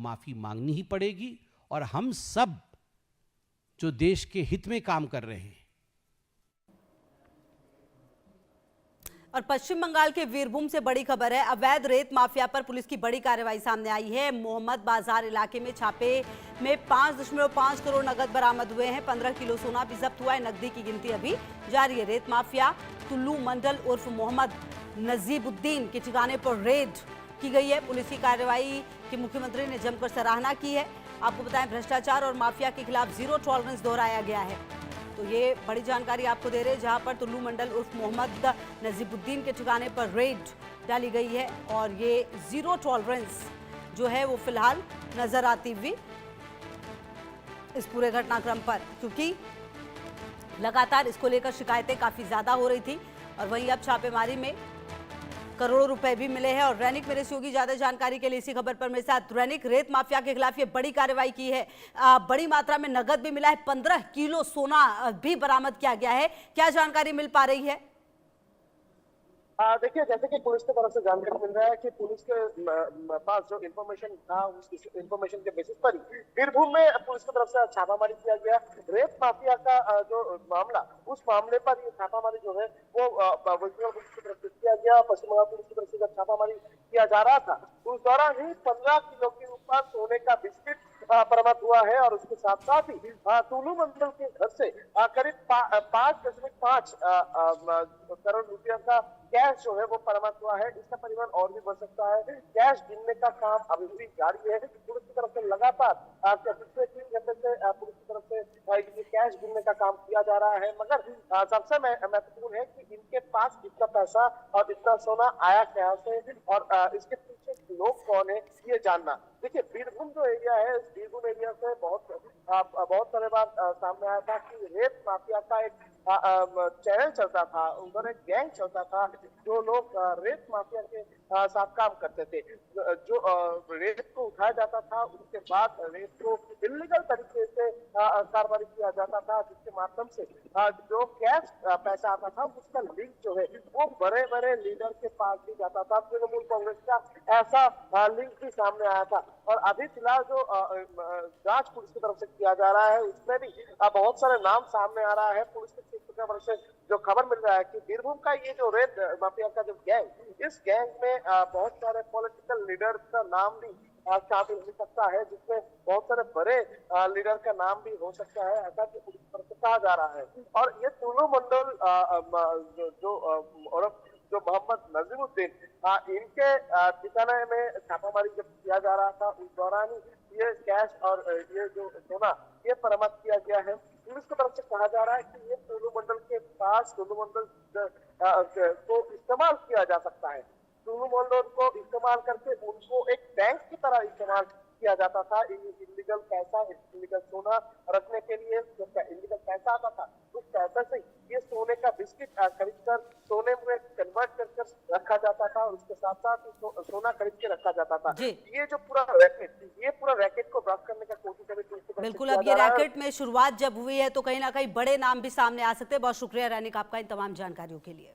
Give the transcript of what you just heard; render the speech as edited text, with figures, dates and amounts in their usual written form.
माफी मांगनी ही पड़ेगी और हम सब जो देश के हित में काम कर रहे हैं। और पश्चिम बंगाल के वीरभूम से बड़ी खबर है। अवैध रेत माफिया पर पुलिस की बड़ी कार्रवाई सामने आई है। मोहम्मद बाजार इलाके में छापे में 5.5 करोड़ नगद बरामद हुए हैं। 15 किलो सोना भी जब्त हुआ है। नकदी की गिनती अभी जारी है। रेत माफिया टुल्लू मंडल उर्फ मोहम्मद नजीबुद्दीन के ठिकाने पर रेड की गई है। पुलिस की कार्रवाई की मुख्यमंत्री ने जमकर सराहना की है। आपको बताएं, भ्रष्टाचार और माफिया के खिलाफ जीरो टॉलरेंस दोहराया गया है। तो ये बड़ी जानकारी आपको दे रहे हैं, जहां पर टुल्लू मंडल उर्फ मोहम्मद नजीबुद्दीन के ठिकाने पर रेड डाली गई है और ये जीरो टॉलरेंस जो है वो फिलहाल नजर आती हुई इस पूरे घटनाक्रम पर, क्योंकि लगातार इसको लेकर शिकायतें काफी ज्यादा हो रही थी। और वहीं अब छापेमारी में करोड़ों रुपए भी मिले हैं। और दैनिक मेरे सहयोगी ज्यादा जानकारी के लिए इसी खबर पर मेरे साथ। दैनिक, रेत माफिया के खिलाफ ये बड़ी कार्रवाई की है, बड़ी मात्रा में नगद भी मिला है, 15 किलो सोना भी बरामद किया गया है। क्या जानकारी मिल पा रही है? देखिए, जैसे कि पुलिस की तरफ से जानकारी मिल रहा है कि पुलिस के पास जो इन्फॉर्मेशन था उस इन्फॉर्मेशन के बेसिस पर ही वीरभूम में पुलिस की तरफ से छापामारी किया गया। रेत माफिया का जो मामला, उस मामले पर ये छापामारी जो है वो वेस्ट बंगाल पुलिस की तरफ से किया गया। पश्चिम बंगाल पुलिस की तरफ से जब छापामारी किया जा रहा था उस दौरान ही 15 किलो के ऊपर सोने का बिस्किट बरामद हुआ है। और उसके साथ साथ ही टुल्लू मंडल के घर से करीब 5.5 करोड़ रुपया का कैश जो है वो बरामद हुआ है। इसका परिमाण और भी बढ़ सकता है। कैश गिनने का काम अभी भी जारी है। पुलिस की तरफ से लगातार पिछले 3 घंटे से पुलिस की तरफ से ये कैश गिनने का काम किया जा रहा है। मगर सबसे महत्वपूर्ण है कि इनके पास इतना पैसा और इतना सोना आया कहाँ से और इसके पीछे लोग कौन है ये जानना। देखिए, वीरभूम जो एरिया है, इस वीरभूम एरिया से बहुत सारे बार सामने आया था कि रेत माफिया का एक चैनल चलता था, उधर एक गैंग चलता था जो लोग रेत माफिया के साथ काम करते थे। जो रेत को उठाया जाता था उसके बाद रेत को इलीगल तरीके से कार्रवाई किया जाता था, जिसके माध्यम से जो कैश पैसा आता था उसका लिंक जो है वो बड़े बड़े लीडर के पास भी जाता था। तृणमूल कांग्रेस का ऐसा लिंक भी सामने आया था। और अभी फिलहाल जो जांच पुलिस की तरफ से किया जा रहा है उसमें भी बहुत सारे नाम सामने आ रहा है। पुलिस के से जो खबर मिल रहा है कि वीरभूम का ये जो रेत माफिया का जो गैंग, इस गैंग में बहुत सारे पॉलिटिकल लीडर का नाम भी शामिल हो सकता है, जिसमें बहुत सारे बड़े लीडर का नाम भी हो सकता है, ऐसा कि पुलिस तरफ से कहा जा रहा है। और ये टुल्लू मंडल जो मोहम्मद नजीबुद्दीन, इनके ठिकाने में छापामारी जब किया जा रहा था उस दौरान ही ये कैश और ये जो सोना ये बरामद किया गया है। पुलिस की तरफ से कहा जा रहा है कि ये टुल्लू मंडल के पास टुल्लू मंडल को इस्तेमाल किया जा सकता है। टुल्लू मंडल को इस्तेमाल करके उनको एक बैंक की तरह इस्तेमाल किया जाता था। इलीगल पैसा, इलीगल सोना रखने के लिए जो इलीगल पैसा आता था उस पैसे से ये सोने का बिस्किट खरीद कर सोने में कन्वर्ट कर रखा जाता था और उसके साथ साथ सोना खरीद के रखा जाता था। ये जो पूरा रैकेट को ब्लॉक करने का कोशिश है। बिल्कुल, अब ये रैकेट में शुरुआत जब हुई है तो कहीं ना कहीं बड़े नाम भी सामने आ सकते हैं। बहुत शुक्रिया रैनिक आपका इन तमाम जानकारियों के लिए।